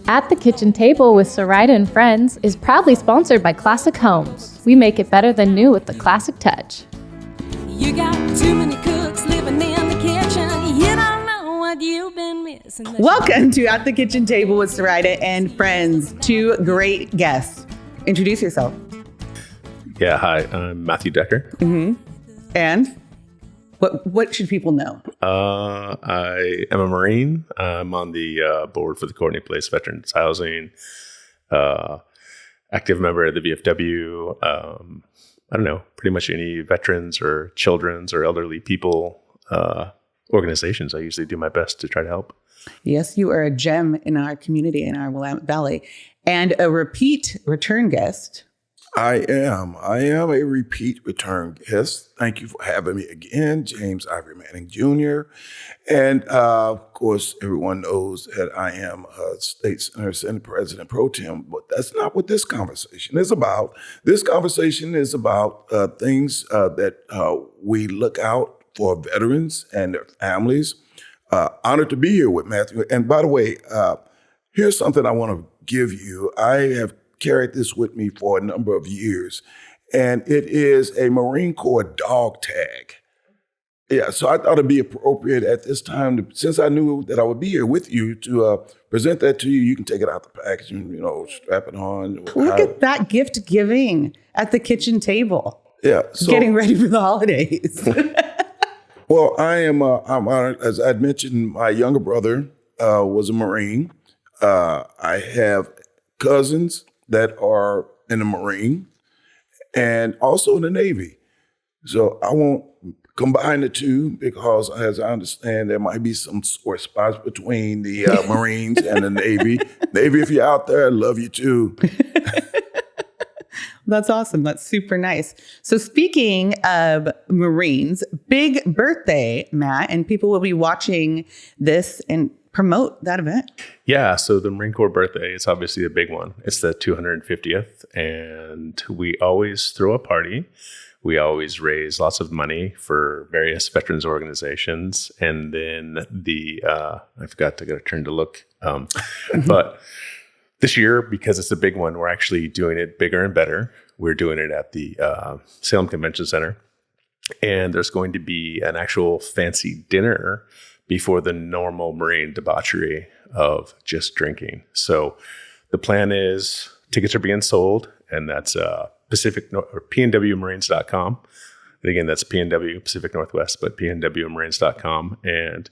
At the Kitchen Table with Soraida and Friends is proudly sponsored by Classic Homes. We make it better than new with the classic touch. You got too many cooks living in the kitchen. You don't know what you've been missing. Welcome to At the Kitchen Table with Soraida and Friends. Two great guests. Introduce yourself. Yeah, hi, I'm Matthew Decker. And what should people know? I am a Marine. I'm on the board for the Courtney Place Veterans Housing, active member of the VFW. I don't know, pretty much any veterans or children's or elderly people organizations. I usually do my best to try to help. Yes, you are a gem in our community, in our Willamette Valley, and a return guest. I am a repeat return guest. Thank you for having me again, James Ivory Manning Jr. And of course, everyone knows that I am a state senator, Senate President Pro Tem, but that's not what this conversation is about. This conversation is about things that we look out for veterans and their families. Honored to be here with Matthew. And by the way, here's something I want to give you. I have carried this with me for a number of years, and it is a Marine Corps dog tag. Yeah, so I thought it'd be appropriate at this time, since I knew that I would be here with you, to present that to you. You can take it out the package and, strap it on. Look at that gift giving at the kitchen table. Yeah. So, getting ready for the holidays. Well, I'm honored. As I'd mentioned, my younger brother was a Marine. I have cousins that are in the Marine and also in the Navy. So I won't combine the two because, as I understand, there might be some sore spots between the Marines and the Navy. Navy, if you're out there, I love you too. That's awesome. That's super nice. So speaking of Marines, big birthday, Matt, and people will be watching this and promote that event. Yeah, so the Marine Corps birthday is obviously a big one. It's the 250th, and we always throw a party. We always raise lots of money for various veterans organizations. And then I forgot to get a turn to look. But this year, because it's a big one, we're actually doing it bigger and better. We're doing it at the Salem Convention Center. And there's going to be an actual fancy dinner before the normal Marine debauchery of just drinking. So the plan is tickets are being sold, and that's PNWMarines.com. And again, that's PNW Pacific Northwest, but PNWMarines.com. And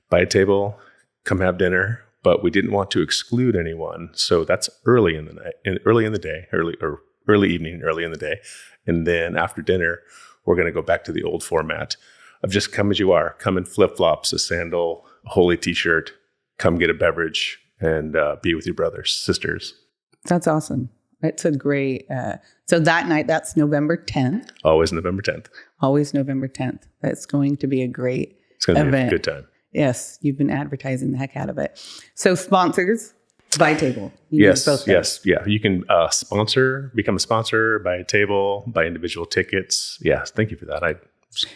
buy a table, come have dinner. But we didn't want to exclude anyone, so that's early in the night, early in the day, early evening, early in the day, and then after dinner, we're going to go back to the old format of just come as you are. Come in flip-flops, a sandal, a holy T-shirt, come get a beverage, and be with your brothers, sisters. That's awesome. It's a great, so that night, that's November 10th. Always November 10th. Always November 10th. That's going to be a great It's going to event. be a good time. Yes, you've been advertising the heck out of it. So sponsors, buy a table. Yes. Yeah. You can become a sponsor, buy a table, buy individual tickets. Yeah, thank you for that.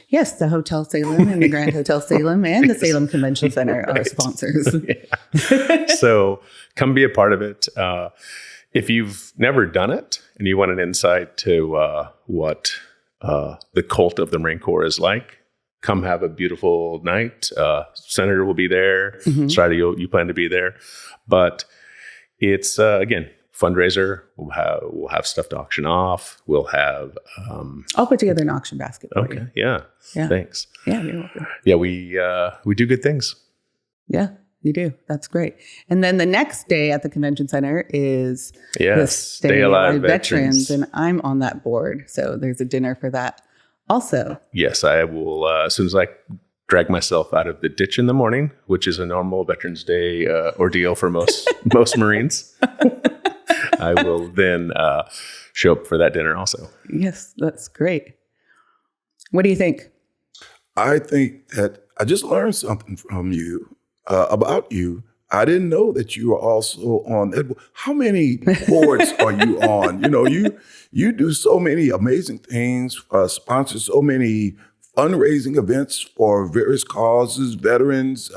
Yes, the Hotel Salem and the Grand Hotel Salem and the Salem Convention Center are sponsors. Yeah. So come be a part of it. If you've never done it and you want an insight to what the cult of the Marine Corps is like, come have a beautiful night. Senator will be there. Soraida, you plan to be there. But it's, again, fundraiser. We'll have stuff to auction off. We'll have... I'll put together an auction basket for okay. you. Yeah. Thanks. Yeah, you're welcome. Yeah, we do good things. Yeah, you do. That's great. And then the next day at the convention center is the Stay Alive Veterans. And I'm on that board. So there's a dinner for that also. Yes, I will. As soon as I drag myself out of the ditch in the morning, which is a normal Veterans Day ordeal for most Marines, I will then show up for that dinner also. Yes, that's great. What do you think? I think that I just learned something from you, about you. I didn't know that you were also on that. How many boards are you on? You do so many amazing things, sponsor so many fundraising events for various causes, veterans,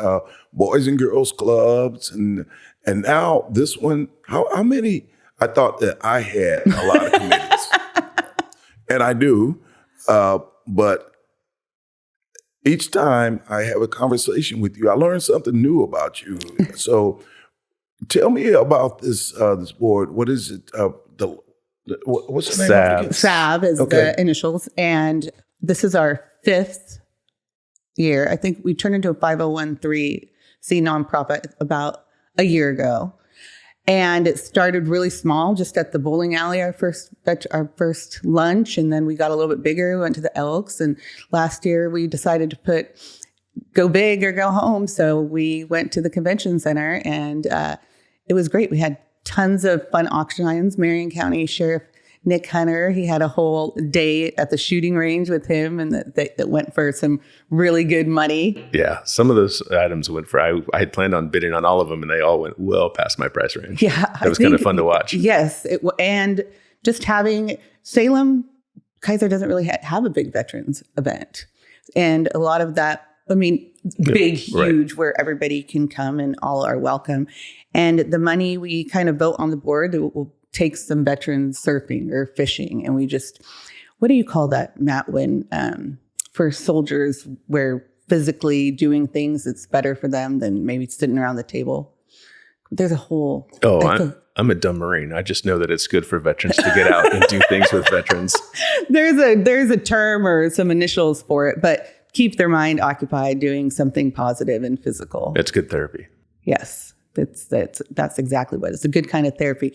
boys and girls clubs, and And now this one, how many? I thought that I had a lot of committees, and I do, but each time I have a conversation with you, I learn something new about you. So tell me about this this board. What is it? What's the name? SAB is the initials, and this is our 5th year. I think we turned into a 501(c) nonprofit about a year ago. And it started really small, just at the bowling alley, our first lunch. And then we got a little bit bigger. We went to the Elks. And last year we decided to go big or go home. So we went to the convention center, and it was great. We had tons of fun auction items. Marion County Sheriff Nick Hunter, he had a whole day at the shooting range with him, and that went for some really good money. Yeah, some of those items went for, I had planned on bidding on all of them, and they all went well past my price range. Yeah. It was kind of fun to watch. Yes. And just having Salem, Kaiser doesn't really have a big veterans event. And a lot of that, I mean, big, huge, where everybody can come and all are welcome. And the money we kind of vote on the board, will take some veterans surfing or fishing. And we just, what do you call that, Matt, when for soldiers where physically doing things that's better for them than maybe sitting around the table? There's a whole... I'm a dumb Marine. I just know that it's good for veterans to get out and do things with veterans. There's a term or some initials for it, but keep their mind occupied doing something positive and physical. It's good therapy. Yes, that's exactly what it's a good kind of therapy.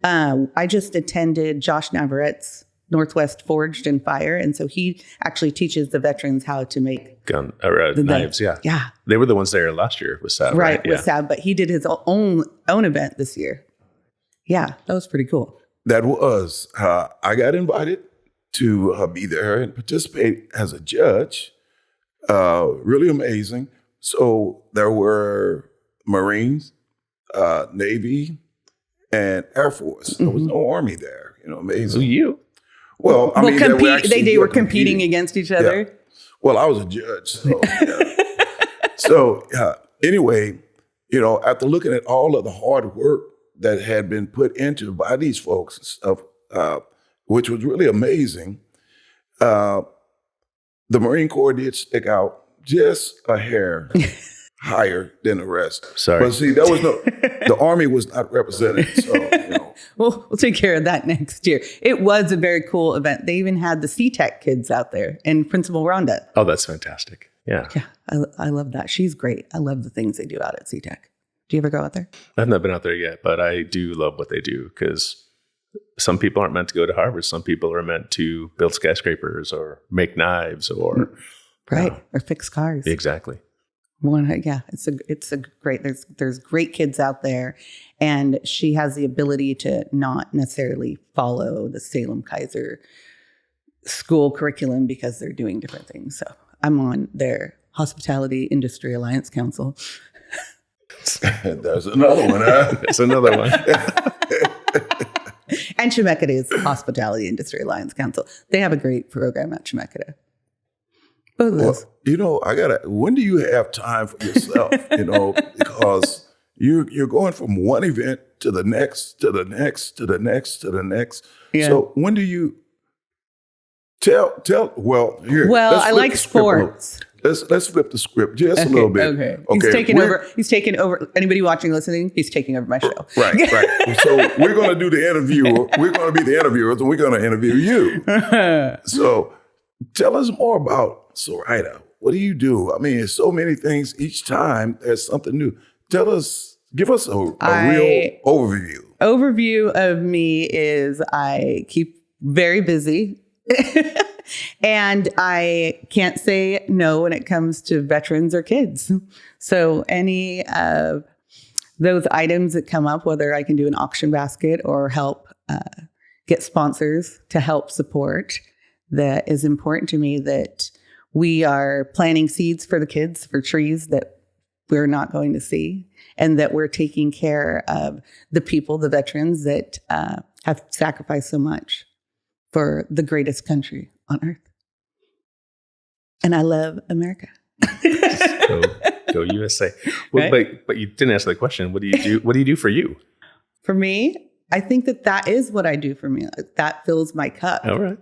I just attended Josh Navarrette's Northwest Forged and Fire, and so he actually teaches the veterans how to make knives. Yeah, they were the ones there last year with SAB, right? With SAB, but he did his own event this year. Yeah, that was pretty cool. That was. I got invited to be there and participate as a judge. Really amazing. So there were Marines, Navy, and Air Force. There was no Army there. Amazing. So you? Well, I mean, they were competing against each other. Yeah. Well, I was a judge. So, so anyway, after looking at all of the hard work that had been put into by these folks and stuff, which was really amazing, the Marine Corps did stick out just a hair higher than the rest. Sorry. But see, the Army was not represented. So, we'll take care of that next year. It was a very cool event. They even had the CTEC kids out there and Principal Rhonda. Oh, that's fantastic. Yeah. Yeah, I love that. She's great. I love the things they do out at CTEC. Do you ever go out there? I've not been out there yet, but I do love what they do, because some people aren't meant to go to Harvard. Some people are meant to build skyscrapers or make knives or... or fix cars. Exactly. It's a great, there's great kids out there, and she has the ability to not necessarily follow the Salem Kaiser school curriculum because they're doing different things. So I'm on their Hospitality Industry Alliance Council. There's another one, huh? There's another one. And Chemeketa is Hospitality Industry Alliance Council. They have a great program at Chemeketa. Well, when do you have time for yourself? Because you're going from one event to the next, to the next, to the next, to the next. Yeah. So when do you I like sports. Let's flip the script just a little bit. Okay. He's taking over. Anybody watching, listening, he's taking over my show. Right. So we're going to do the interview. We're going to be the interviewers, and we're going to interview you. So tell us more about Soraida. What do you do? I mean, it's so many things. Each time there's something new. Give us a real overview. Overview of me is I keep very busy. And I can't say no when it comes to veterans or kids. So any of those items that come up, whether I can do an auction basket or help get sponsors to help support, that is important to me, that we are planting seeds for the kids, for trees that we're not going to see, and that we're taking care of the people, the veterans that have sacrificed so much for the greatest country on earth. And I love America. Go USA. Well, right? but you didn't answer the question. What do you do? What do you do for you? For me, I think that is what I do for me. That fills my cup. All right.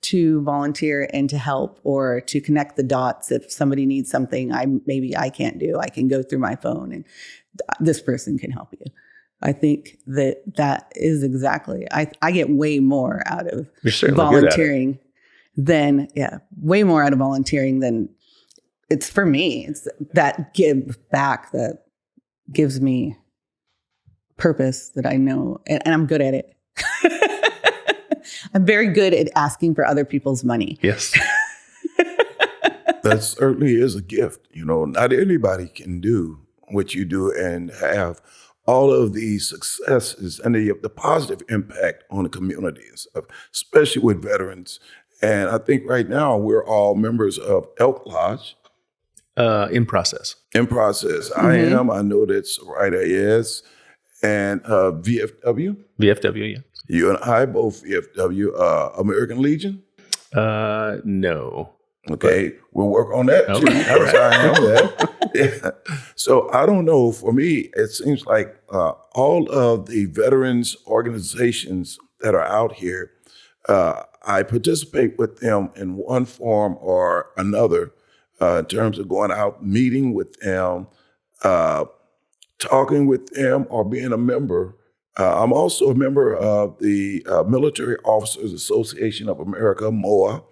To volunteer and to help, or to connect the dots. If somebody needs something maybe I can't do, I can go through my phone and this person can help you. I think that is exactly, I get way more out of volunteering than it's for me. It's that give back that gives me purpose that I know, and I'm good at it. I'm very good at asking for other people's money. Yes. That certainly is a gift. Not anybody can do what you do and have all of these successes and the positive impact on the communities, especially with veterans. And I think right now we're all members of Elk Lodge. In process. Mm-hmm. I am. I know that Soraida is. And VFW? VFW, yeah. You and I both VFW. American Legion? No. Okay, we'll work on that too. Okay. All right. I know that. Yeah. So I don't know. For me, it seems like all of the veterans organizations that are out here, I participate with them in one form or another in terms of going out, meeting with them, talking with them, or being a member. I'm also a member of the Military Officers Association of America, MOA.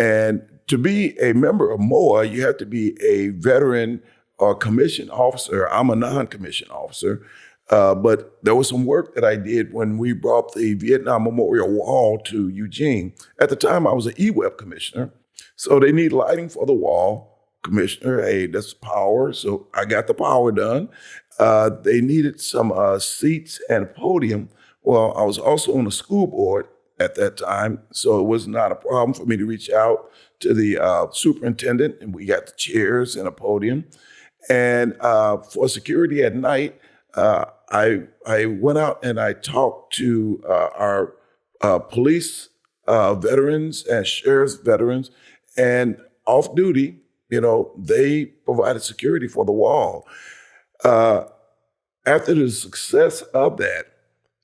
And to be a member of MOA, you have to be a veteran or commissioned officer. I'm a non-commissioned officer. But there was some work that I did when we brought the Vietnam Memorial Wall to Eugene. At the time, I was an EWEP commissioner. So they need lighting for the wall. Commissioner, hey, that's power. So I got the power done. They needed some seats and a podium. Well, I was also on the school board at that time, so it was not a problem for me to reach out to the superintendent, and we got the chairs and a podium. And for security at night, I went out and I talked to our police veterans and sheriff's veterans, and off duty, they provided security for the wall. After the success of that,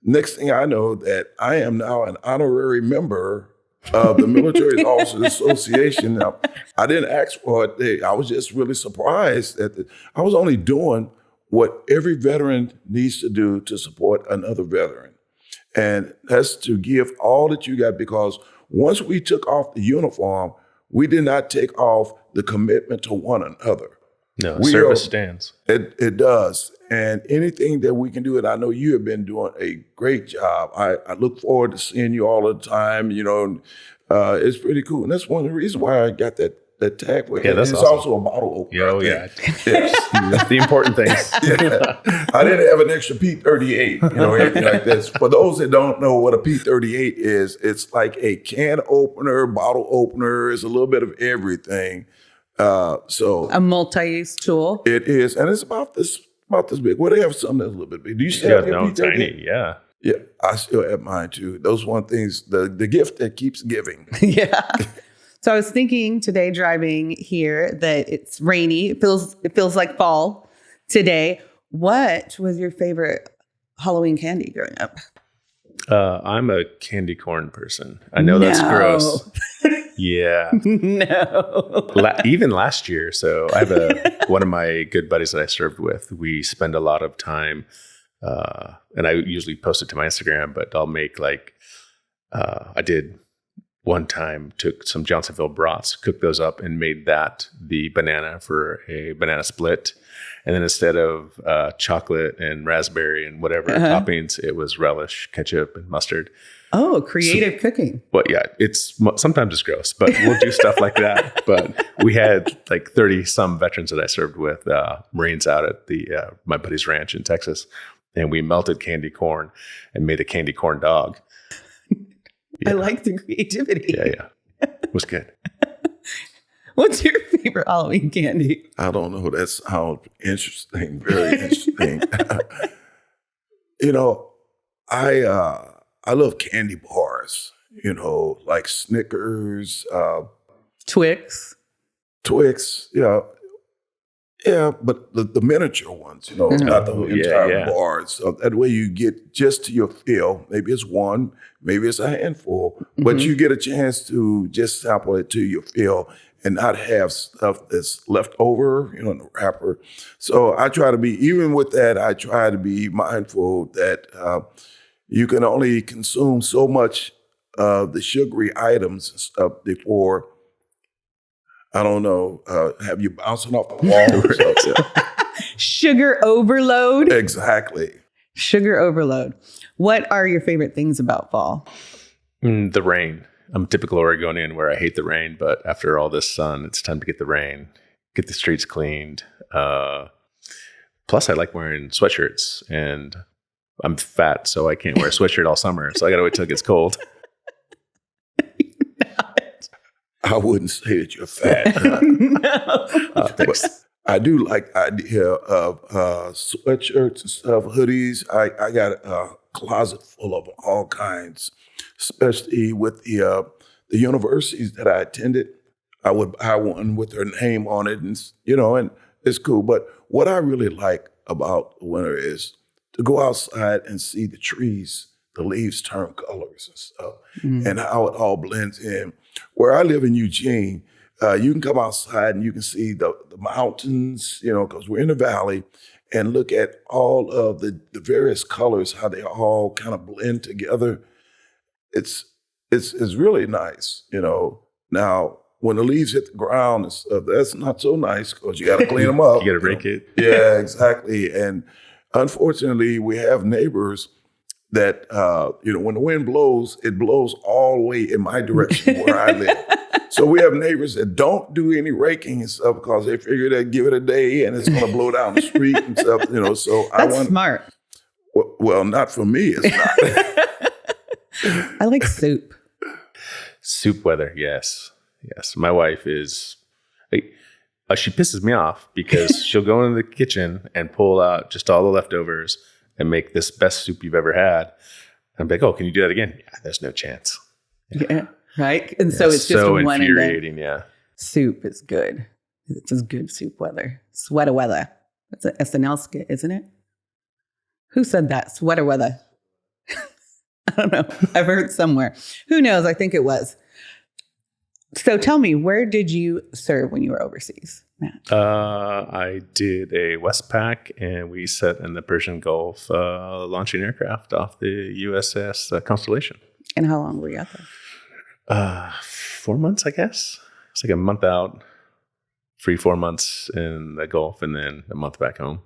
next thing I know that I am now an honorary member of the Military Officers Association. Now, I didn't ask for it. I was just really surprised that I was only doing what every veteran needs to do to support another veteran. And that's to give all that you got, because once we took off the uniform, we did not take off the commitment to one another. No, service stands. It does. And anything that we can do, and I know you have been doing a great job. I look forward to seeing you all the time. It's pretty cool. And that's one of the reasons why I got that tag with it. It's awesome. Also a bottle opener. Oh, yeah. Yes. The important things. Yeah. I didn't have an extra P38, anything like this. For those that don't know what a P38 is, it's like a can opener, bottle opener. It's a little bit of everything. So a multi-use tool. It is, and it's about this big. Well, they have something that's a little bit big. Do you still have your P38? Tiny, yeah. Yeah, I still have mine too. Those one things, the gift that keeps giving. Yeah. So I was thinking today driving here that it's rainy. It feels like fall today. What was your favorite Halloween candy growing up? I'm a candy corn person. I know that's gross. Yeah. No. Even last year. So I have one of my good buddies that I served with. We spend a lot of time, and I usually post it to my Instagram, but I'll make I did one time, took some Johnsonville brats, cooked those up, and made that the banana for a banana split. And then instead of chocolate and raspberry and whatever toppings, it was relish, ketchup, and mustard. Oh, creative cooking. But yeah, sometimes it's gross, but we'll do stuff like that. But we had like 30 some veterans that I served with, Marines out at my buddy's ranch in Texas. And we melted candy corn and made a candy corn dog. Yeah. I like the creativity. Yeah. It was good. What's your favorite Halloween candy? I don't know. That sounds interesting. Very interesting. I love candy bars, like Snickers. Twix. Yeah. Yeah, but the miniature ones, not the entire bars. So that way you get just to your fill. Maybe it's one, maybe it's a handful, but you get a chance to just sample it to your fill and not have stuff that's left over, in the wrapper. So I try to be, even with that, I try to be mindful that you can only consume so much of the sugary items and stuff before, I don't know, have you bouncing off the wall? Sugar overload? Exactly. Sugar overload. What are your favorite things about fall? The rain. I'm a typical Oregonian where I hate the rain, but after all this sun, it's time to get the rain, get the streets cleaned. Plus, I like wearing sweatshirts, and I'm fat, so I can't wear a sweatshirt all summer. So I got to wait till it gets cold. I wouldn't say that you're fat. But I do like the idea of sweatshirts and stuff, hoodies. I got a closet full of all kinds, especially with the universities that I attended. I would buy one with their name on it, and and it's cool. But what I really like about the winter is to go outside and see the trees, the leaves turn colors and stuff, and how it all blends in. Where I live in Eugene, you can come outside and you can see the mountains, because we're in the valley, and look at all of the various colors, how they all kind of blend together. It's really nice, Now, when the leaves hit the ground and stuff, that's not so nice because you got to clean them up. You got to rake it. Yeah, exactly. And unfortunately, we have neighbors that, when the wind blows, it blows all the way in my direction where I live. So we have neighbors that don't do any raking and stuff because they figure they'd give it a day and it's going to blow down the street and stuff, So That's smart. Well, not for me. It's not. I like soup. Soup weather, yes. Yes. My wife is, she pisses me off because she'll go into the kitchen and pull out just all the leftovers and make this best soup you've ever had. And I'm like, oh, can you do that again? Yeah, there's no chance. Yeah, right? And so it's just so one infuriating, yeah. Soup is good. It's just good soup weather. Sweater weather. That's an SNL skit, isn't it? Who said that? Sweater weather. I don't know. I've heard somewhere. Who knows? I think it was. So tell me, where did you serve when you were overseas, Matt? I did a Westpac, and we sat in the Persian Gulf launching aircraft off the USS Constellation. And how long were you out there? 4 months, I guess. It's like a month out, 4 months in the Gulf, and then a month back home.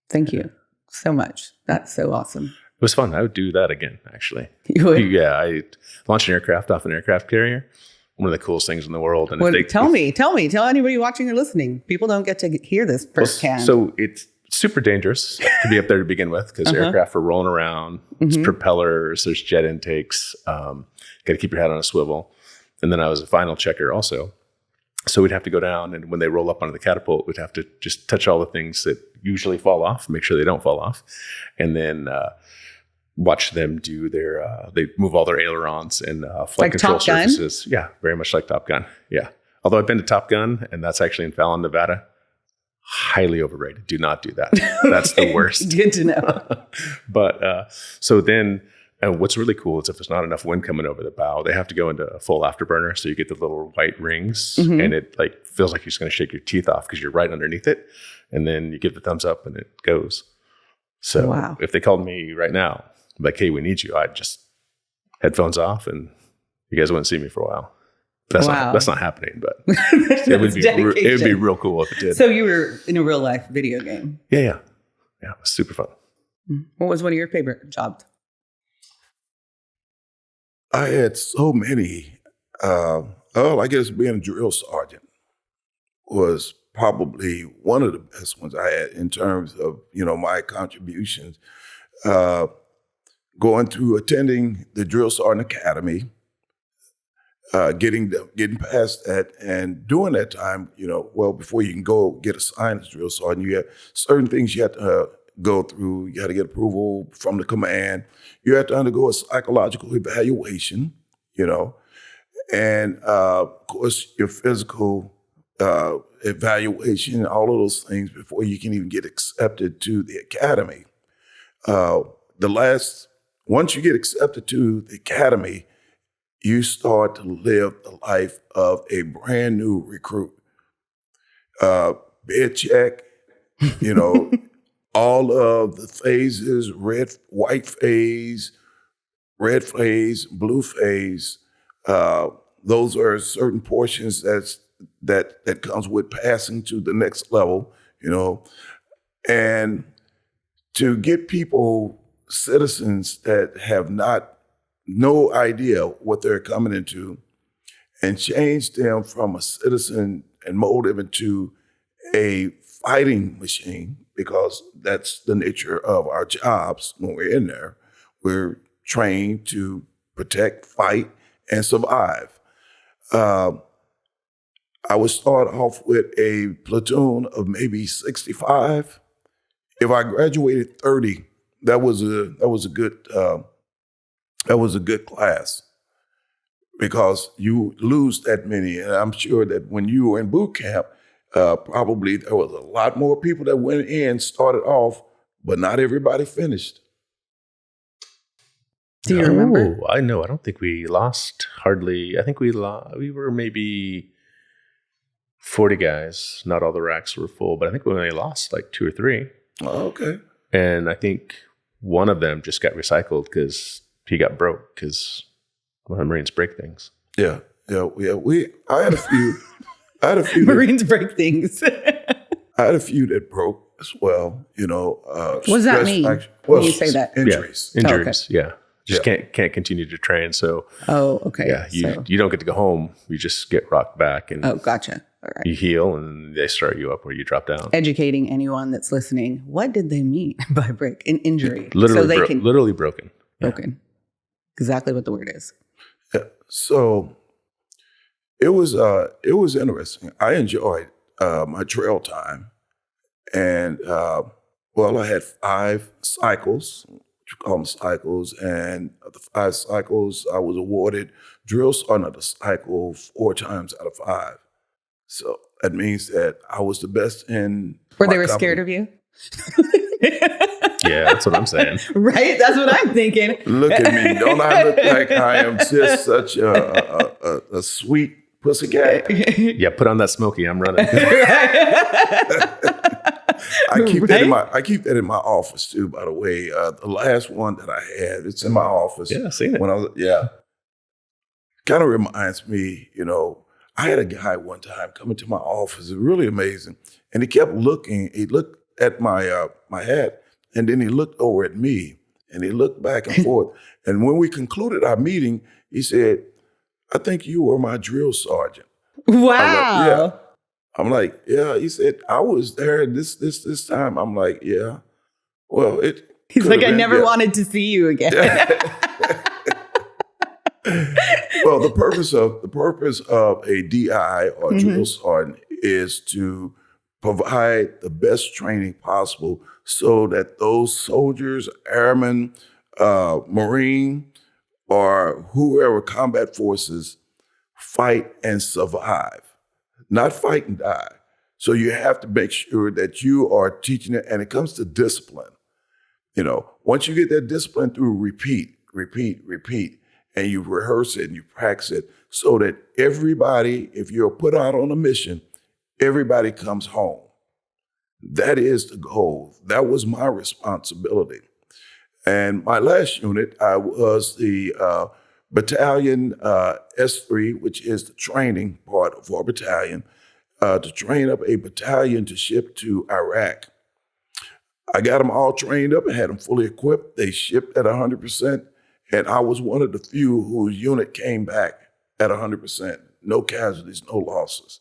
Thank you so much. That's so awesome. It was fun. I would do that again, actually. You would? Yeah, I launched an aircraft off an aircraft carrier. One of the coolest things in the world. And tell anybody watching or listening. People don't get to hear this firsthand. So it's super dangerous to be up there to begin with because aircraft are rolling around. There's propellers, there's jet intakes. Got to keep your head on a swivel. And then I was a final checker also. So we'd have to go down, and when they roll up onto the catapult, we'd have to just touch all the things that usually fall off, make sure they don't fall off. And then watch them do they move all their ailerons and flight control surfaces. Yeah, very much like Top Gun. Yeah. Although I've been to Top Gun, and that's actually in Fallon, Nevada. Highly overrated. Do not do that. That's the worst. Good to know. But so then what's really cool is if there's not enough wind coming over the bow, they have to go into a full afterburner. So you get the little white rings and it feels like you're just going to shake your teeth off because you're right underneath it. And then you give the thumbs up and it goes. So if they called me right now, like, hey, we need you, I'd just headphones off and you guys wouldn't see me for a while. That's not happening, but it would be real cool if it did. So you were in a real life video game. Yeah. It was super fun. What was one of your favorite jobs? I had so many. I guess being a drill sergeant was probably one of the best ones I had in terms of, my contributions. Going through attending the Drill Sergeant Academy, getting past that, and during that time, before you can go get assigned as drill sergeant, you have certain things you have to go through. You had to get approval from the command. You had to undergo a psychological evaluation, and of course your physical evaluation, all of those things before you can even get accepted to the academy. Once you get accepted to the academy, you start to live the life of a brand new recruit. Bed check, all of the phases, white phase, red phase, blue phase. Those are certain portions that comes with passing to the next level, and to get people, citizens that have no idea what they're coming into, and change them from a citizen and mold them into a fighting machine, because that's the nature of our jobs when we're in there. We're trained to protect, fight, and survive. I would start off with a platoon of maybe 65. If I graduated 30, that was a good class, because you lose that many. And I'm sure that when you were in boot camp, probably there was a lot more people that went in, started off, but not everybody finished. Do you remember? I know. I don't think we lost hardly. I think we were maybe 40 guys. Not all the racks were full, but I think we only lost like 2 or 3. Oh, okay. And I think one of them just got recycled because he got broke, because Marines break things. Yeah. I had a few. Marines break things. I had a few that broke as well. What does that mean when you say that? Injuries. Yeah. Injuries. Oh, okay. Yeah. Just can't continue to train. So. Oh, okay. Yeah. You don't get to go home. You just get rocked back, and gotcha. All right. You heal, and they start you up where you drop down. Educating anyone that's listening, what did they mean by break? An injury. Literally broken. Broken. Yeah. Exactly what the word is. Yeah. So it was interesting. I enjoyed my trail time, and I had 5 cycles, which we call them cycles, and of the 5 cycles, I was awarded drill sergeant of the cycle 4 times out of 5. So that means that I was the best in. Or they were scared of you? Yeah, that's what I'm saying. Right? That's what I'm thinking. Look at me. Don't I look like I am just such a sweet pussycat? Yeah, put on that smoky. I'm running. I keep that in my office too, by the way. The last one that I had, it's in my office. Yeah, I've seen it. Kind of reminds me, I had a guy one time come into my office. It was really amazing. And he kept looking. He looked at my my hat, and then he looked over at me, and he looked back and forth. And when we concluded our meeting, he said, "I think you were my drill sergeant." Wow. I'm like, yeah. He said, "I was there this time." I'm like, yeah. Well, he's like, I never wanted to see you again. Well, the purpose of a DI or drill sergeant is to provide the best training possible so that those soldiers, airmen, Marine, or whoever combat forces fight and survive, not fight and die. So you have to make sure that you are teaching it, and it comes to discipline. Once you get that discipline through repeat, and you rehearse it and you practice it so that everybody, if you're put out on a mission, everybody comes home. That is the goal. That was my responsibility. And my last unit, I was the battalion S3, which is the training part of our battalion, to train up a battalion to ship to Iraq. I got them all trained up and had them fully equipped. They shipped at 100%. And I was one of the few whose unit came back at 100%. No casualties, no losses.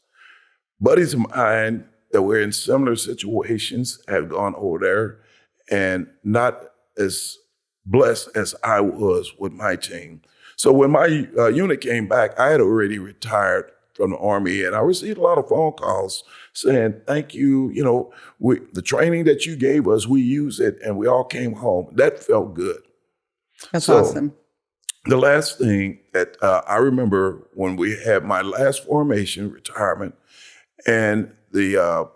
Buddies of mine that were in similar situations have gone over there and not as blessed as I was with my team. So when my unit came back, I had already retired from the Army, and I received a lot of phone calls saying, "Thank you, the training that you gave us, we used it, and we all came home." That felt good. That's awesome. The last thing that I remember when we had my last formation retirement, and the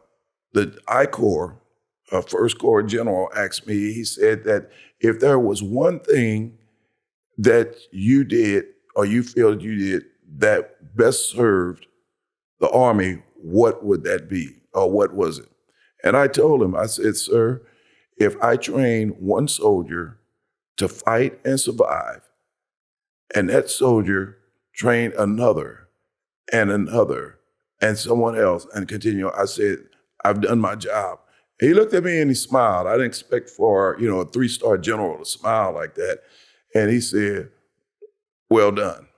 I Corps, First Corps General asked me, he said that if there was one thing that you did or you feel you did that best served the Army, what would that be? Or what was it? And I told him, I said, sir, if I train one soldier to fight and survive, and that soldier trained another and someone else and continue, I said, I've done my job. And he looked at me and he smiled. I didn't expect for, a 3-star general to smile like that. And he said, well done.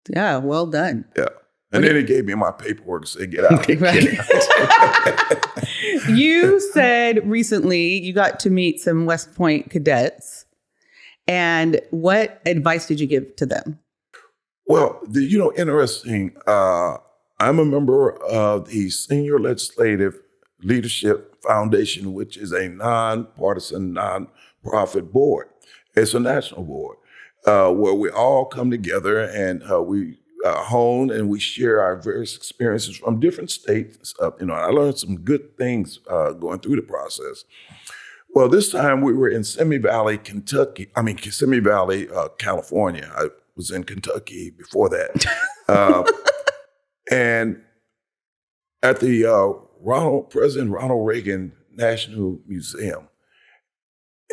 Yeah, well done. Yeah. And then he gave me my paperwork and said, get out. You said recently you got to meet some West Point cadets. And what advice did you give to them? Well, interesting. I'm a member of the Senior Legislative Leadership Foundation, which is a nonpartisan, nonprofit board. It's a national board where we all come together and we hone and we share our various experiences from different states. I learned some good things going through the process. Well, this time we were in Simi Valley, California. I was in Kentucky before that. And at the President Ronald Reagan National Museum.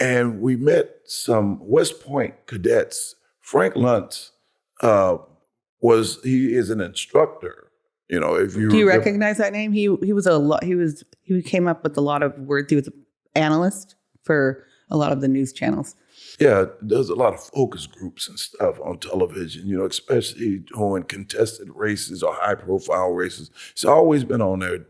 And we met some West Point cadets. Frank Luntz he is an instructor. If you do you recognize that name? He was he came up with a lot of words. He was an analyst for a lot of the news channels. Yeah, there's a lot of focus groups and stuff on television, especially doing contested races or high profile races. He's always been on there.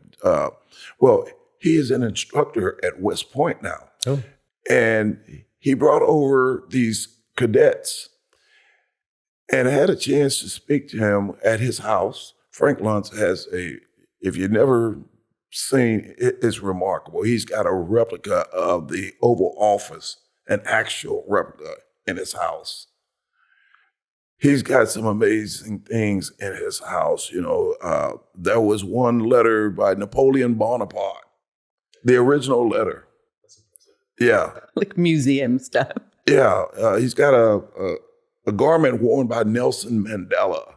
He is an instructor at West Point now. Oh. And he brought over these cadets and I had a chance to speak to him at his house. Frank Luntz has if you've never seen it, it's remarkable. He's got a replica of the Oval Office, an actual replica in his house. He's got some amazing things in his house. There was one letter by Napoleon Bonaparte, the original letter. Yeah. Like museum stuff. Yeah. He's got a garment worn by Nelson Mandela.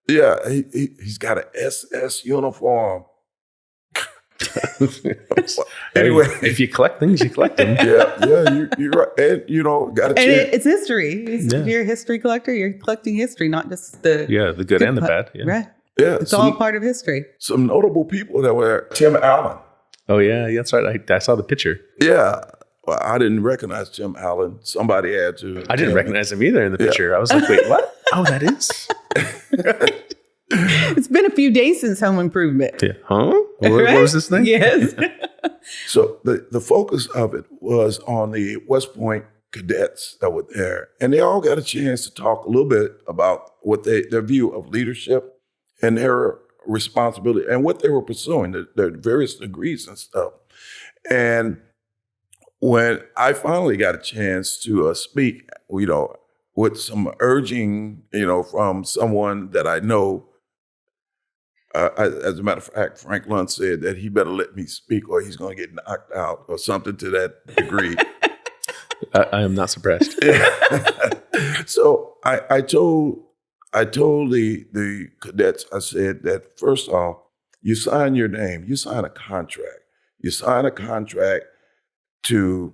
He's got an SS uniform. Anyway, if you collect things, you collect them. You're right. And got a chance. It's history. You're a history collector. You're collecting history, not just the good and the bad. Yeah. Right. Yeah, it's all part of history. Some notable people that were Tim Allen. Oh yeah, that's right. I saw the picture. Yeah. Well, I didn't recognize Tim Allen. Somebody had to. I didn't recognize him either in the picture. Yeah. I was like, wait, what? Oh, that is. It's been a few days since Home Improvement. Yeah. Huh? What was this thing? Yes. So the focus of it was on the West Point cadets that were there. And they all got a chance to talk a little bit about what their view of leadership and their responsibility and what they were pursuing, their various degrees and stuff. And when I finally got a chance to speak, with some urging, from someone that I know, as a matter of fact, Frank Luntz said that he better let me speak or he's going to get knocked out or something to that degree. I am not surprised. So I told the cadets, I said that first off, you sign your name, you sign a contract. You sign a contract to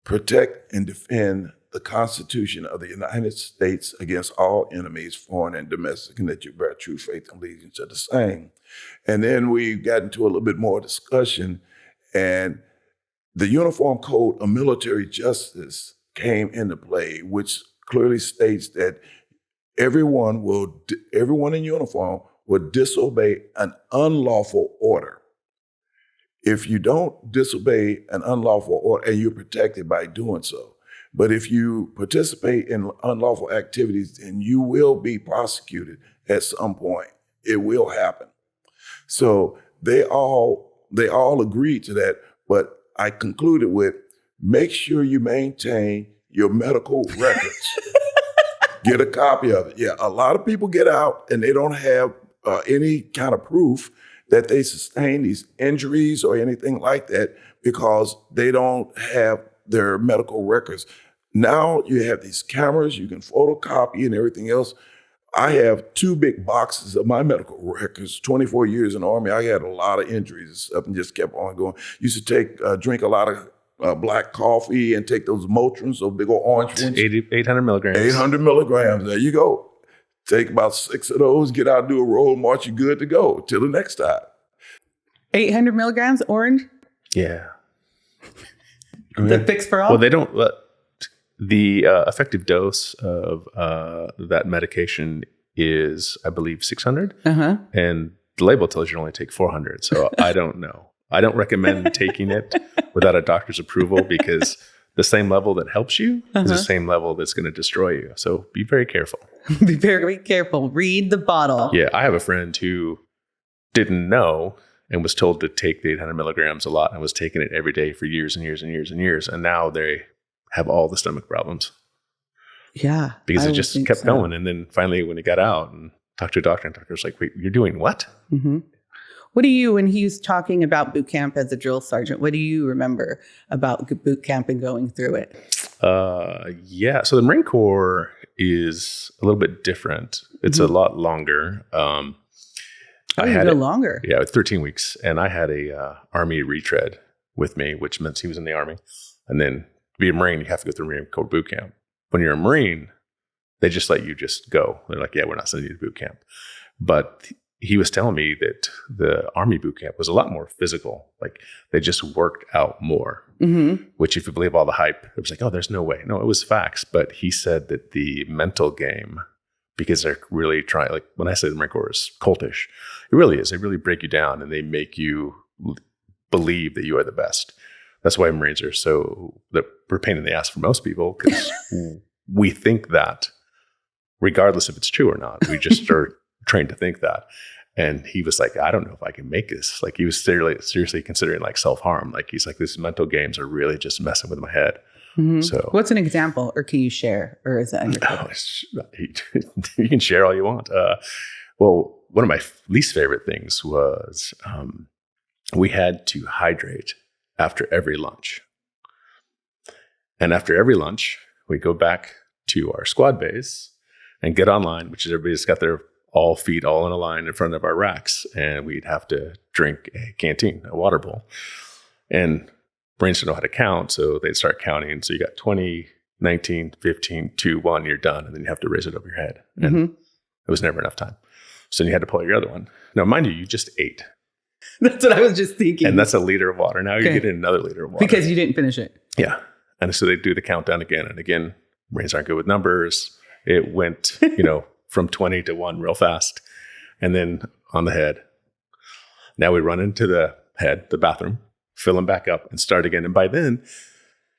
protect and defend the Constitution of the United States against all enemies, foreign and domestic, and that you bear true faith and allegiance to the same. And then we got into a little bit more discussion, and the Uniform Code of Military Justice came into play, which clearly states that everyone in uniform will disobey an unlawful order. If you don't disobey an unlawful order, and you're protected by doing so, but if you participate in unlawful activities, then you will be prosecuted at some point. It will happen. So they all agreed to that, but I concluded with, make sure you maintain your medical records. Get a copy of it. Yeah, a lot of people get out and they don't have any kind of proof that they sustain these injuries or anything like that because they don't have their medical records. Now you have these cameras, you can photocopy and everything else. I have 2 big boxes of my medical records. 24 years in the Army, I had a lot of injuries and stuff and just kept on going. Used to drink a lot of black coffee and take those Motrins, those big old orange ones. 800 milligrams. 800 milligrams. There you go. Take about 6 of those, get out, do a roll march, you're good to go till the next time. 800 milligrams orange? Yeah. The fix for all? Well, they don't. The effective dose of that medication is, I believe, 600. And the label tells you to only take 400. So I don't know. I don't recommend taking it without a doctor's approval because the same level that helps you is the same level that's going to destroy you. So be very careful. Be very careful. Read the bottle. Yeah. I have a friend who didn't know and was told to take the 800 milligrams a lot and was taking it every day for years and years and years and years. And now they have all the stomach problems. Yeah. Because it just kept going. And then finally, when he got out and talked to a doctor, and the doctor was like, wait, you're doing what? What do you, when he was talking about boot camp as a drill sergeant, what do you remember about boot camp and going through it? Yeah. So the Marine Corps is a little bit different. It's a lot longer. I had go longer. Yeah, 13 weeks. And I had a Army retread with me, which meant he was in the Army. And then to be a Marine, you have to go through Marine Corps boot camp. When you're a Marine, they just let you just go. They're like, yeah, we're not sending you to boot camp. But he was telling me that the Army boot camp was a lot more physical. Like they just worked out more, which if you believe all the hype, it was like, oh, there's no way. No, it was facts. But he said that the mental game, because they're really trying, like when I say the Marine Corps is cultish, it really is. They really break you down and they make you believe that you are the best. That's why Marines are we're a pain in the ass for most people because we think that regardless if it's true or not, we just are trained to think that. And he was like, I don't know if I can make this. Like he was seriously considering like self-harm. Like he's like, these mental games are really just messing with my head. So what's an example, or can you share, or is that on your cover? You can share all you want. Well, one of my least favorite things was we had to hydrate after every lunch. And after every lunch, we go back to our squad base and get online, which is everybody's got their feet all in a line in front of our racks. And we'd have to drink a canteen, a water bowl. And Marines don't know how to count, so they'd start counting. So you got 20, 19, 15, 2, 1, you're done. And then you have to raise it over your head. And it was never enough time. So you had to pull your other one. Now, mind you just ate. That's what I was just thinking. And that's a liter of water. Now you're getting another liter of water. Because you didn't finish it. Yeah. And so they do the countdown again and again. Marines aren't good with numbers. It went, from 20 to 1 real fast. And then on the head. Now we run into the bathroom, fill them back up and start again. And by then,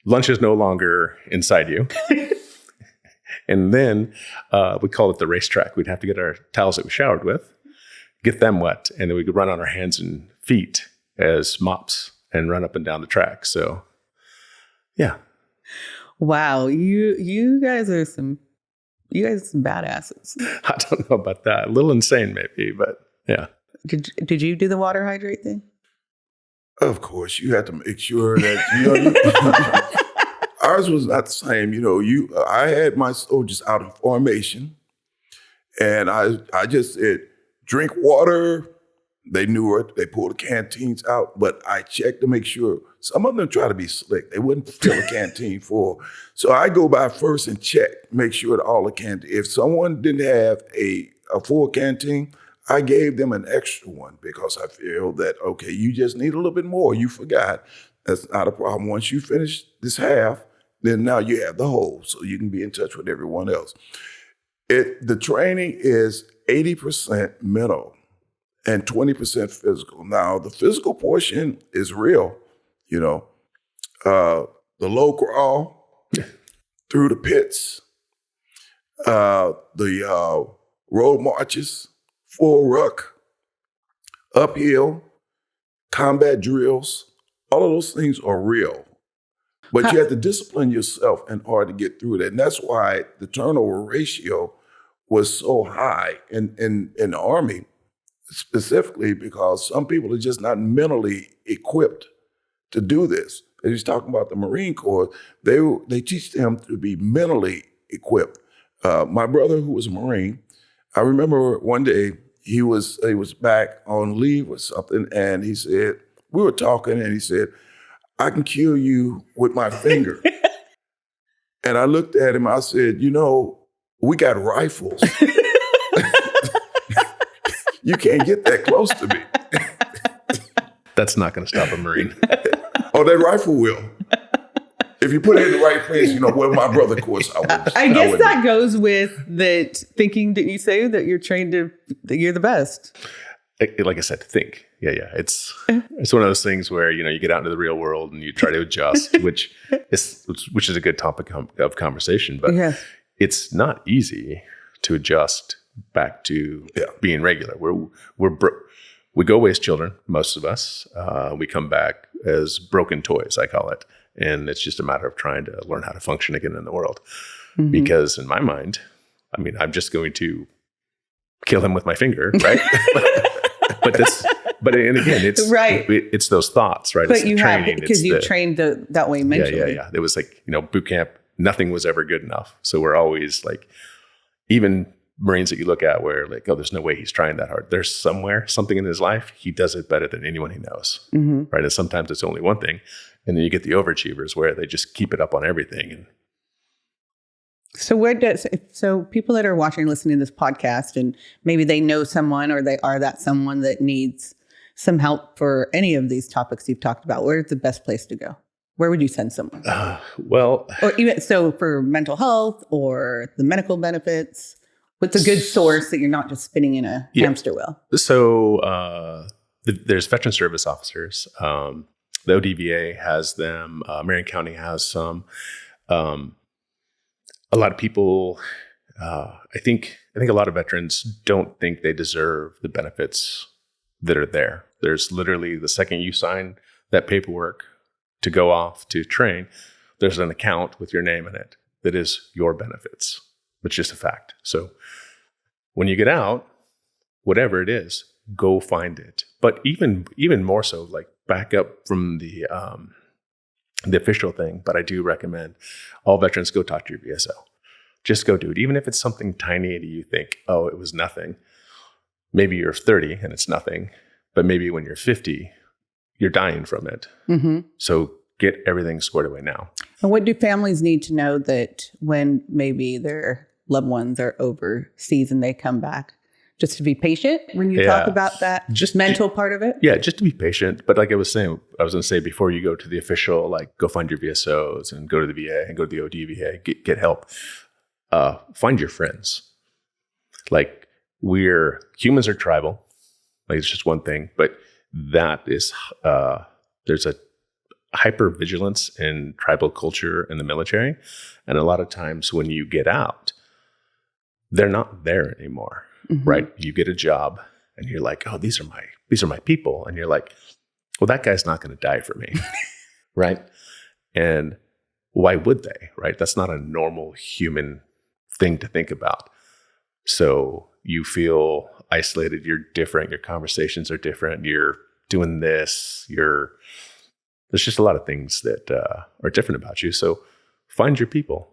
lunch is no longer inside you. And then we call it the racetrack. We'd have to get our towels that we showered with, get them wet, and then we could run on our hands and feet as mops and run up and down the track. So, yeah. Wow, you guys are some badasses. I don't know about that. A little insane, maybe, but yeah. Did you do the water hydrate thing? Of course, you had to make sure that ours was not the same. I had my soldiers out in formation, and I just said, drink water. They knew it. They pulled the canteens out, but I checked to make sure. Some of them try to be slick. They wouldn't fill a canteen full. So I go by first and check, make sure that all the canteen. If someone didn't have a full canteen, I gave them an extra one because I feel that, okay, you just need a little bit more. You forgot. That's not a problem. Once you finish this half, then now you have the whole, so you can be in touch with everyone else. The training is 80% mental and 20% physical. Now, the physical portion is real, the low crawl through the pits, the road marches, full ruck, uphill, combat drills. All of those things are real. But you have to discipline yourself in order to get through that. And that's why the turnover ratio was so high in the Army. specifically because some people are just not mentally equipped to do this. As he's talking about the Marine Corps, they teach them to be mentally equipped. My brother, who was a Marine, I remember one day he was back on leave or something, and he said, we were talking, and he said, I can kill you with my finger. And I looked at him, I said, we got rifles. You can't get that close to me. That's not going to stop a Marine. Oh, that rifle will. If you put it in the right place, well, my brother, of course, I guess that goes with that thinking, didn't you say, that you're trained that you're the best? Like I said, think. Yeah. It's one of those things where, you get out into the real world and you try to adjust, which is a good topic of conversation, but it's not easy to adjust back to being regular. We go away as children, most of us. We come back as broken toys, I call it. And it's just a matter of trying to learn how to function again in the world. Mm-hmm. Because in my mind, I'm just going to kill him with my finger, right? but again, it's right. It's those thoughts, right? But it's you have, because you trained that way mentally. Yeah. It was like, boot camp, nothing was ever good enough. So we're always like, even Marines that you look at where like, oh, there's no way he's trying that hard. There's something in his life, he does it better than anyone he knows, right? And sometimes it's only one thing. And then you get the overachievers where they just keep it up on everything. And so people that are watching, listening to this podcast, and maybe they know someone or they are that someone that needs some help for any of these topics you've talked about, where's the best place to go? Where would you send someone? Or even so for mental health or the medical benefits, what's a good source that you're not just spinning in a hamster wheel? So there's veteran service officers. The ODVA has them. Marion County has some. A lot of people, I think a lot of veterans don't think they deserve the benefits that are there. There's literally, the second you sign that paperwork to go off to train, there's an account with your name in it that is your benefits. It's just a fact. So when you get out, whatever it is, go find it. But even more so, like back up from the official thing, but I do recommend all veterans go talk to your VSO. Just go do it. Even if it's something tiny and you think, oh, it was nothing. Maybe you're 30 and it's nothing, but maybe when you're 50, you're dying from it. Mm-hmm. So get everything squared away now. And what do families need to know that when maybe their loved ones are overseas and they come back? Just to be patient when you talk about that mental part of it? Yeah, just to be patient. But like I was going to say, before you go to the official, like go find your VSOs and go to the VA and go to the ODVA, get help. Find your friends. Like humans are tribal. Like it's just one thing, but that is, there's a hyper-vigilance in tribal culture in the military. And a lot of times when you get out, they're not there anymore. Mm-hmm. Right? You get a job and you're like, oh, these are my people. And you're like, well, that guy's not going to die for me. Right? And why would they? Right? That's not a normal human thing to think about. So you feel isolated. You're different. Your conversations are different. You're doing this. There's just a lot of things that are different about you. So find your people,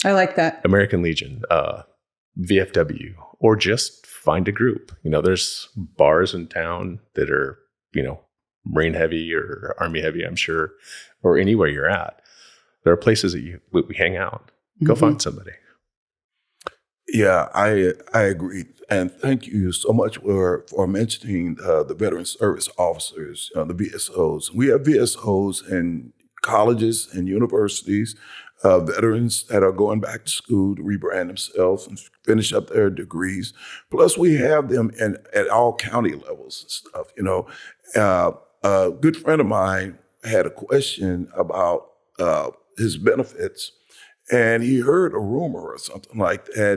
I like that. American Legion, VFW, or just find a group. There's bars in town that are, Marine heavy or Army heavy, I'm sure, or anywhere you're at. There are places that we hang out. Go find somebody. Yeah, I agree. And thank you so much for mentioning the veteran service officers, the VSOs. We have VSOs in colleges and universities, veterans that are going back to school to rebrand themselves and finish up their degrees. Plus, we have them at all county levels and stuff. A good friend of mine had a question about his benefits, and he heard a rumor or something like that.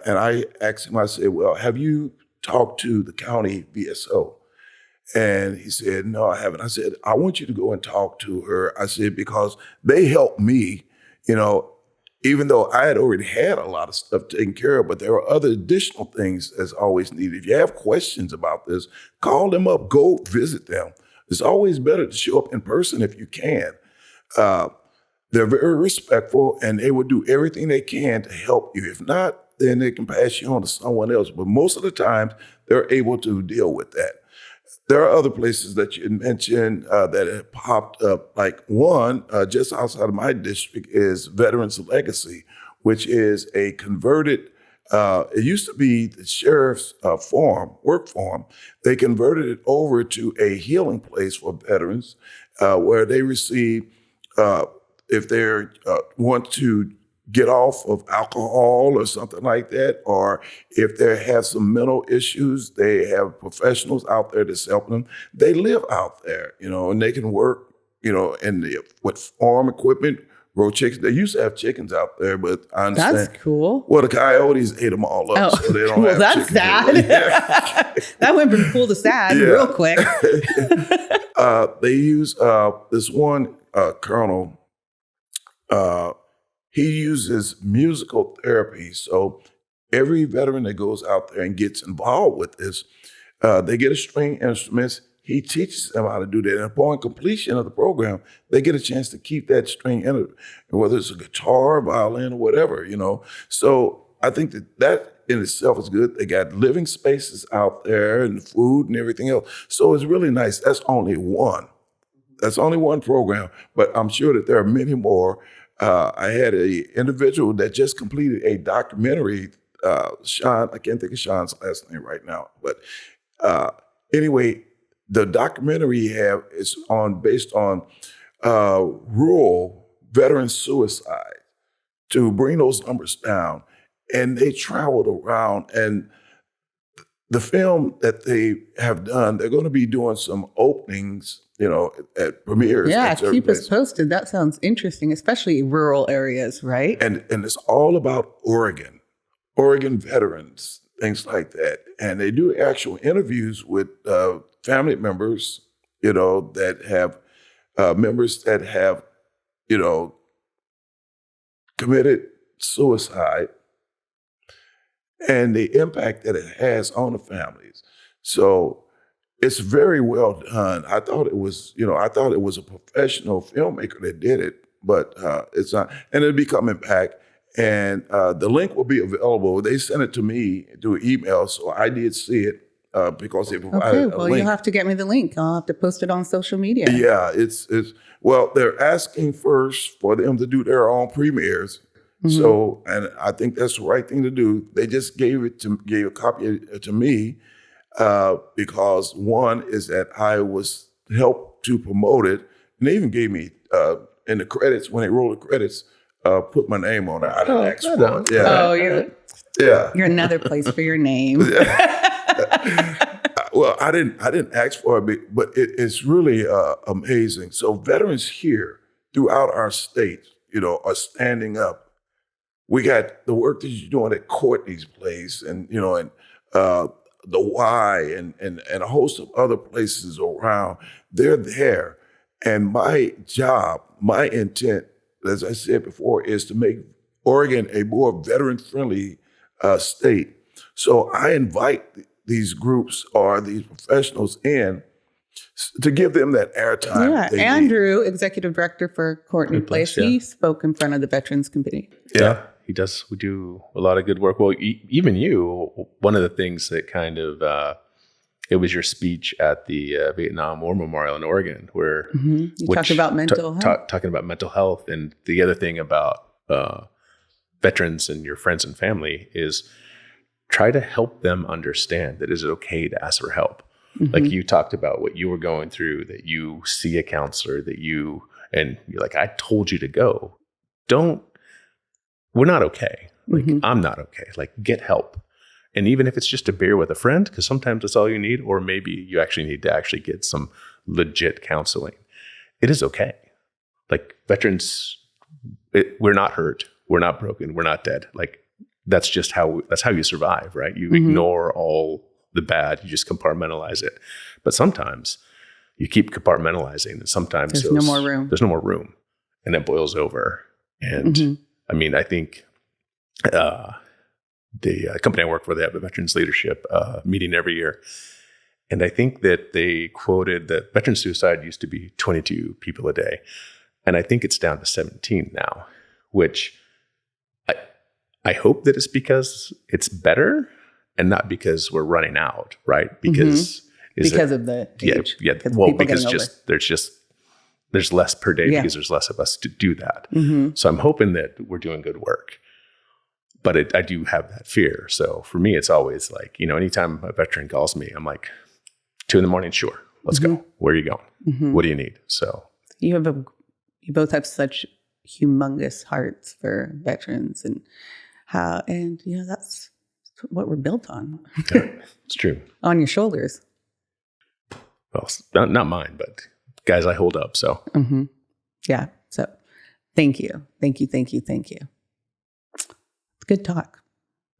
And I asked him, I said, well, have you talked to the county VSO? And he said, no, I haven't. I said, I want you to go and talk to her. I said, because they helped me, even though I had already had a lot of stuff taken care of, but there are other additional things that's always needed. If you have questions about this, call them up, go visit them. It's always better to show up in person if you can. They're very respectful, and they will do everything they can to help you. If not, then they can pass you on to someone else. But most of the times, they're able to deal with that. There are other places that you mentioned that have popped up. Like one, just outside of my district, is Veterans Legacy, which is a converted, it used to be the sheriff's work farm. They converted it over to a healing place for veterans where they receive, if they want to get off of alcohol or something like that, or if they have some mental issues, they have professionals out there that's helping them. They live out there, and they can work, with farm equipment, grow chickens. They used to have chickens out there, but I understand. That's cool. Well, the coyotes ate them all up, so they don't have that's chickens sad. Yeah. That went from cool to sad real quick. They use this one colonel. He uses musical therapy. So every veteran that goes out there and gets involved with this, they get a string instruments. He teaches them how to do that. And upon completion of the program, they get a chance to keep that string in, whether it's a guitar, violin, or whatever, So I think that in itself is good. They got living spaces out there and food and everything else. So it's really nice. That's only one. That's only one program, but I'm sure that there are many more. I had an individual that just completed a documentary, Sean, I can't think of Sean's last name right now, but anyway, the documentary he have is based on rural veteran suicide to bring those numbers down. And they traveled around, and the film that they have done, they're going to be doing some openings, at premieres. Yeah, keep us posted. That sounds interesting, especially rural areas, right? And it's all about Oregon veterans, things like that. And they do actual interviews with family members, that have members that have, committed suicide and the impact that it has on the families. So it's very well done. I thought it was a professional filmmaker that did it, but it's not. And it'll be coming back. And the link will be available. They sent it to me through email, so I did see it because they provided a link. You'll have to get me the link. I'll have to post it on social media. Yeah, they're asking first for them to do their own premieres. Mm-hmm. So, and I think that's the right thing to do. They just gave a copy to me. Because one is that I was helped to promote it, and they even gave me in the credits, when they roll the credits, put my name on it. I didn't ask for it. Yeah. You're another place for your name. Well, I didn't ask for it, but it's really amazing. So veterans here throughout our state, are standing up. We got the work that you're doing at Courtney's place, and the Y and a host of other places around. They're there. And my job, my intent, as I said before, is to make Oregon a more veteran-friendly state. So I invite these groups or these professionals in to give them that airtime. Yeah, Andrew, executive director for Courtney Place, he spoke in front of the Veterans Committee. Yeah. He does. We do a lot of good work. Well, even you, one of the things that kind of, it was your speech at the Vietnam War Memorial in Oregon, where you talked about mental health. Talking about mental health. And the other thing about veterans and your friends and family is try to help them understand that it's okay to ask for help. Mm-hmm. Like you talked about what you were going through, that you see a counselor, and you're like, I told you to go. We're not okay. Like, I'm not okay. Like, get help. And even if it's just a beer with a friend, because sometimes that's all you need, or maybe you actually need to actually get some legit counseling. It is okay. Like, veterans, we're not hurt. We're not broken. We're not dead. Like, that's how you survive, right? You ignore all the bad. You just compartmentalize it. But sometimes you keep compartmentalizing, and sometimes there's no more room. There's no more room. And it boils over. And I mean, I think the company I work for, they have a veterans leadership meeting every year. And I think that they quoted that veteran suicide used to be 22 people a day. And I think it's down to 17 now, which I hope that it's because it's better and not because we're running out, right? Because of the age. Yeah. Well, because there's less per day because there's less of us to do that. So I'm hoping that we're doing good work. But I do have that fear. So for me, it's always like, anytime a veteran calls me, I'm like, 2 a.m, sure, let's go. Where are you going? What do you need? So you both have such humongous hearts for veterans and that's what we're built on. Yeah, it's true. On your shoulders. Well, not mine, but guys I hold up. So yeah. So thank you. It's good talk.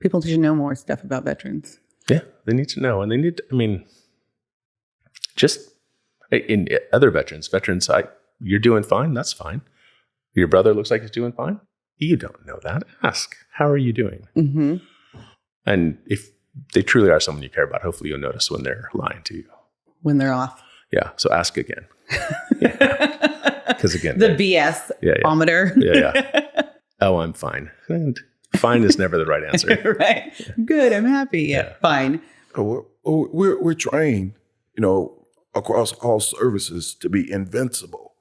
People should know more stuff about veterans. Yeah, they need to know, and they need to, just in other veterans, you're doing fine. That's fine. Your brother looks like he's doing fine. You don't know that. Ask, how are you doing? And if they truly are someone you care about, hopefully you'll notice when they're lying to you. When they're off. Yeah. So ask again. Because again, the BS-ometer. Yeah. Oh, I'm fine. And fine is never the right answer. Right. Good. I'm happy. Yeah. Fine. We're trained, across all services to be invincible.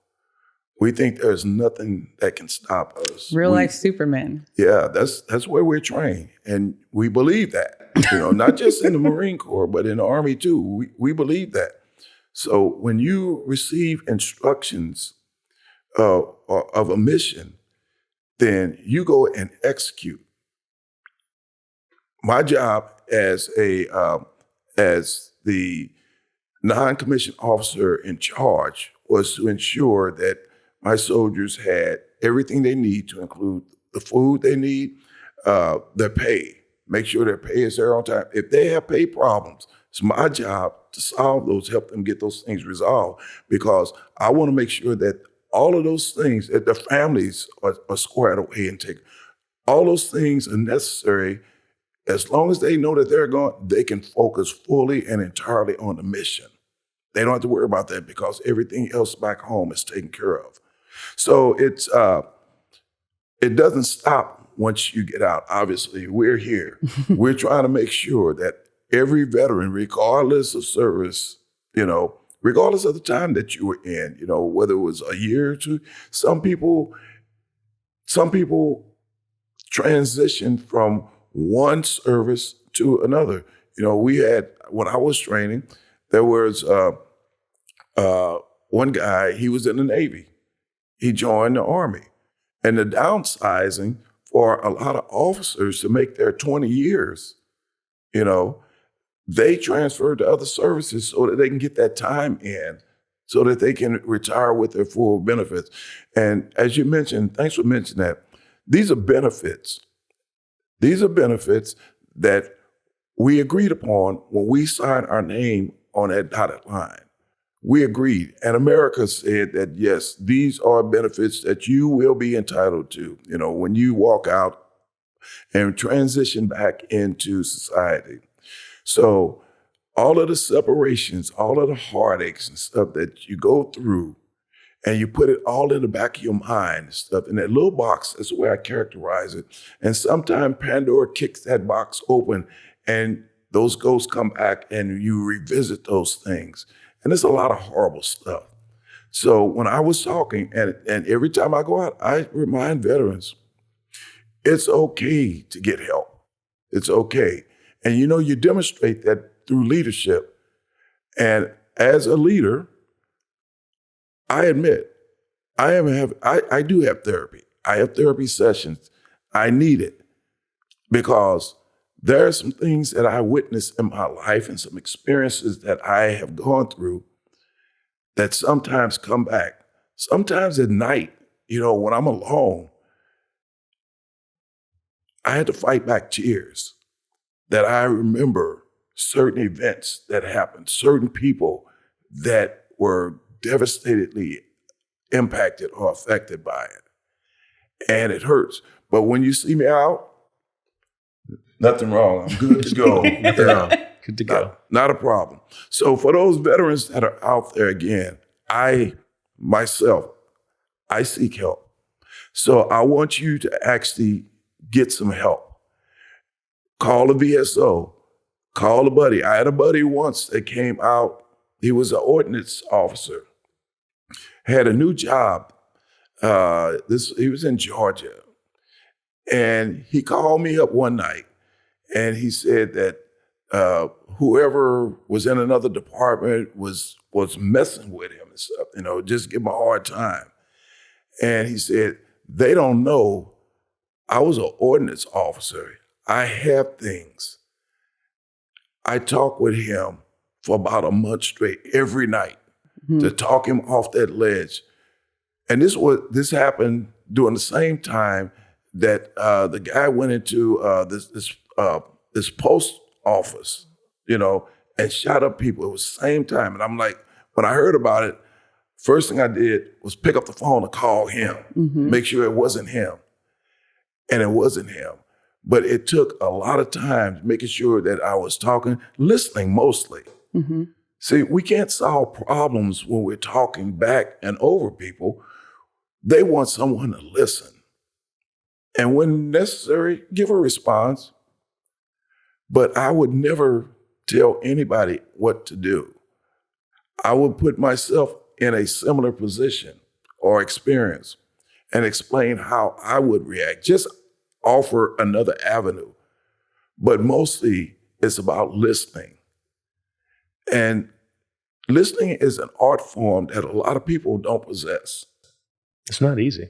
We think there's nothing that can stop us. Real life Superman. Yeah, that's where we're trained. And we believe that, not just in the Marine Corps, but in the Army too. We believe that. So when you receive instructions of a mission, then you go and execute. My job as the non-commissioned officer in charge was to ensure that my soldiers had everything they need, to include the food they need, their pay. Make sure their pay is there on time. If they have pay problems, it's my job to solve those, help them get those things resolved, because I want to make sure that all of those things, that their families are squared away and take. All those things are necessary. As long as they know that they're going, they can focus fully and entirely on the mission. They don't have to worry about that because everything else back home is taken care of. So it doesn't stop once you get out. Obviously, we're here. We're trying to make sure that every veteran, regardless of service, regardless of the time that you were in, whether it was a year or two, some people transition from one service to another. We had, when I was training, there was one guy, he was in the Navy. He joined the Army. And the downsizing for a lot of officers to make their 20 years, they transferred to other services so that they can get that time in, so that they can retire with their full benefits. And as you mentioned, thanks for mentioning that, these are benefits. These are benefits that we agreed upon when we signed our name on that dotted line. We agreed, and America said that, yes, these are benefits that you will be entitled to, when you walk out and transition back into society. So all of the separations, all of the heartaches and stuff that you go through, and you put it all in the back of your mind and stuff, in that little box, that's the way I characterize it. And sometimes Pandora kicks that box open and those ghosts come back and you revisit those things. And there's a lot of horrible stuff. So when I was talking, and every time I go out, I remind veterans, it's okay to get help. It's okay. And you demonstrate that through leadership. And as a leader, I admit, I do have therapy. I have therapy sessions. I need it because there are some things that I witnessed in my life and some experiences that I have gone through that sometimes come back. Sometimes at night, when I'm alone, I had to fight back tears that I remember certain events that happened, certain people that were devastatedly impacted or affected by it. And it hurts. But when you see me out, nothing wrong. I'm good to go. Nothing wrong. Good to go. Not a problem. So for those veterans that are out there, again, I seek help. So I want you to actually get some help. Call a VSO. Call a buddy. I had a buddy once that came out. He was an ordnance officer. Had a new job. He was in Georgia. And he called me up one night and he said that whoever was in another department was messing with him and stuff, just give him a hard time. And he said, they don't know I was an ordnance officer. I have things. I talked with him for about a month straight every night to talk him off that ledge. And this happened during the same time that the guy went into this post office, and shot up people. It was the same time. And I'm like, when I heard about it, first thing I did was pick up the phone and call him, make sure it wasn't him. And it wasn't him. But it took a lot of time making sure that I was listening mostly. See, we can't solve problems when we're talking back and over people. They want someone to listen. And when necessary, give a response. But I would never tell anybody what to do. I would put myself in a similar position or experience and explain how I would react. Just offer another avenue. But mostly it's about listening. And listening is an art form that a lot of people don't possess. It's not easy.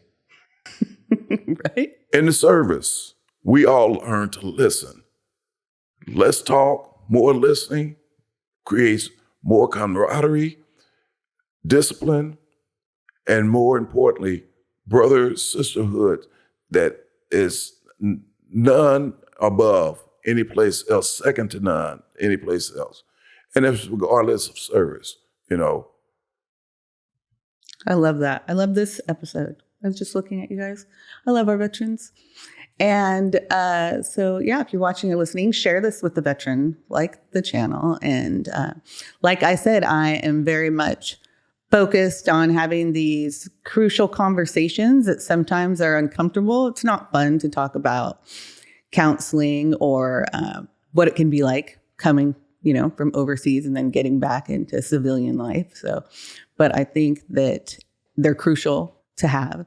Right? In the service, we all learn to listen. Less talk, more listening creates more camaraderie, discipline, and more importantly, sisterhood that is none above any place else, second to none, any place else. And it's regardless of service, I love that. I love this episode. I was just looking at you guys. I love our veterans. And so, if you're watching or listening, share this with the veteran, like the channel. And like I said, I am very much focused on having these crucial conversations that sometimes are uncomfortable. It's not fun to talk about counseling or what it can be like coming, from overseas and then getting back into civilian life. So, but I think that they're crucial to have.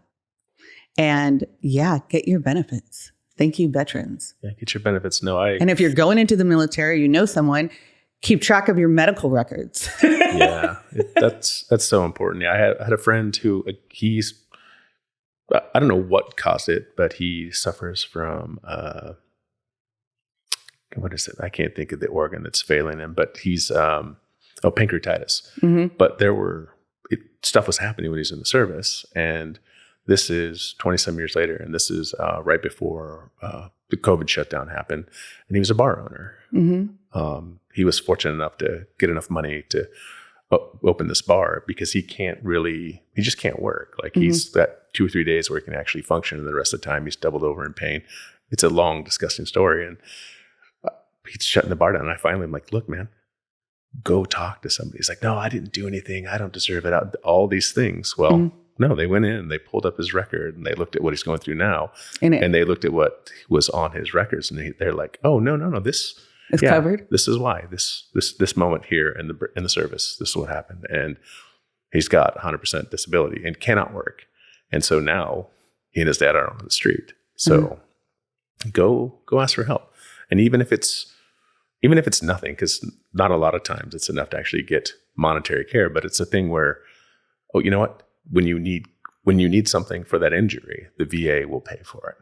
And get your benefits. Thank you, veterans. Yeah, get your benefits. And if you're going into the military, someone, keep track of your medical records. That's so important. Yeah, I had a friend who I don't know what caused it, but he suffers from what is it? I can't think of the organ that's failing him, but he's pancreatitis. But stuff was happening when he was in the service, and this is 20-some years later, and this is right before the COVID shutdown happened, and he was a bar owner. He was fortunate enough to get enough money to open this bar because he just can't work. Like he's got 2 or 3 days where he can actually function, and the rest of the time he's doubled over in pain. It's a long, disgusting story, and he's shutting the bar down. And I finally am like, look, man, go talk to somebody. He's like, no, I didn't do anything. I don't deserve it. All these things. Well, no, they went in, they pulled up his record, and they looked at what he's going through now. And they looked at what was on his records, and they're like, oh, no, this is covered. This is why this moment here in the service, this is what happened. And he's got 100% disability and cannot work. And so now he and his dad are on the street. So go ask for help. And even if it's nothing, because not a lot of times it's enough to actually get monetary care, but it's a thing where, oh, you know what? When you need something for that injury, the VA will pay for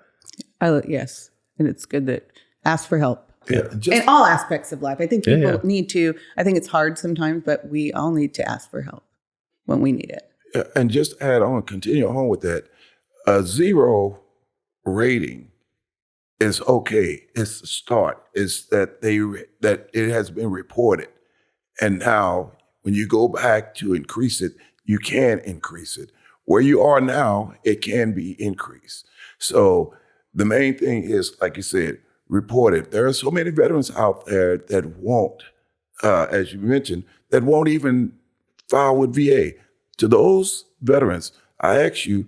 it. Yes. And it's good that ask for help. Yeah, in all aspects of life. I think people need to, I think it's hard sometimes, but we all need to ask for help when we need it. Yeah, and just continue on with that. A 0 rating is okay. It's the start. It's that that it has been reported. And now when you go back to increase it, you can increase it. Where you are now, it can be increased. So the main thing is, like you said, report it. There are so many veterans out there that won't, as you mentioned, that won't even file with VA. To those veterans, I ask you,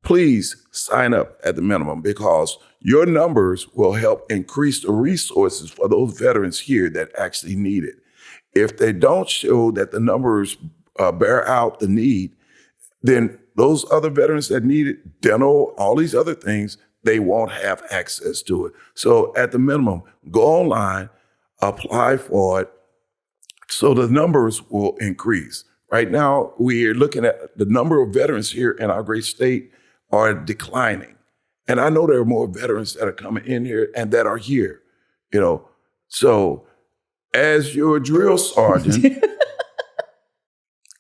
please sign up at the minimum, because your numbers will help increase the resources for those veterans here that actually need it. If they don't show that the numbers bear out the need, then those other veterans that need it, dental, all these other things, they won't have access to it. So at the minimum, go online, apply for it, so the numbers will increase. Right now, we're looking at the number of veterans here in our great state are declining. And I know there are more veterans that are coming in here and that are here, So as your drill sergeant,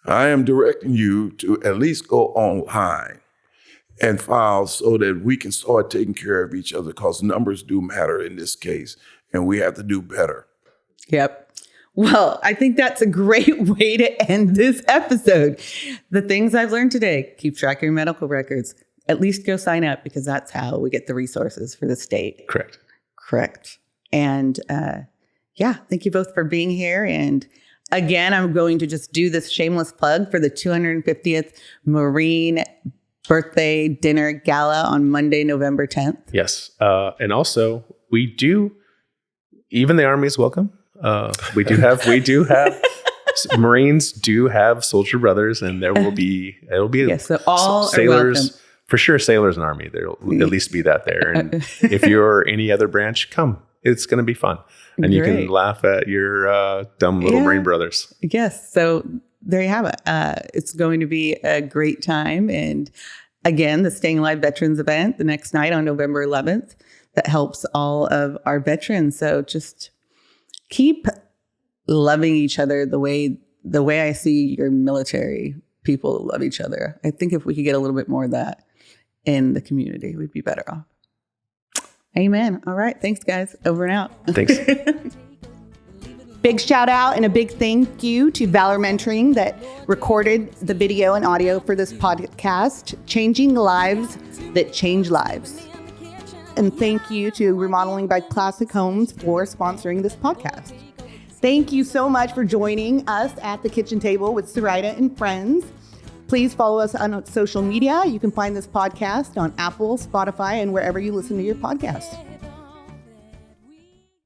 I am directing you to at least go online and file so that we can start taking care of each other, because numbers do matter in this case, and we have to do better. Yep. Well, I think that's a great way to end this episode. The things I've learned today: keep track of your medical records. At least go sign up, because that's how we get the resources for the state. Correct. And thank you both for being here. And again, I'm going to just do this shameless plug for the 250th Marine birthday dinner gala on Monday, November 10th. Yes. And also, we do, even the Army is welcome. We do have Marines do have soldier brothers, and it'll be so all sailors. Are welcome. For sure, sailors and Army, there'll at least be that there. And if you're any other branch, come. It's going to be fun. And you can laugh at your dumb little Marine brothers. Yes. So there you have it. It's going to be a great time. And again, the Staying Alive Veterans event the next night on November 11th that helps all of our veterans. So just keep loving each other the way I see your military people love each other. I think if we could get a little bit more of that in the community, we'd be better off. Amen. All right. Thanks, guys. Over and out. Thanks. Big shout out and a big thank you to Valor Mentoring that recorded the video and audio for this podcast, Changing Lives That Change Lives. And thank you to Remodeling by Classic Homes for sponsoring this podcast. Thank you so much for joining us at the kitchen table with Soraida and friends. Please follow us on social media. You can find this podcast on Apple, Spotify, and wherever you listen to your podcasts.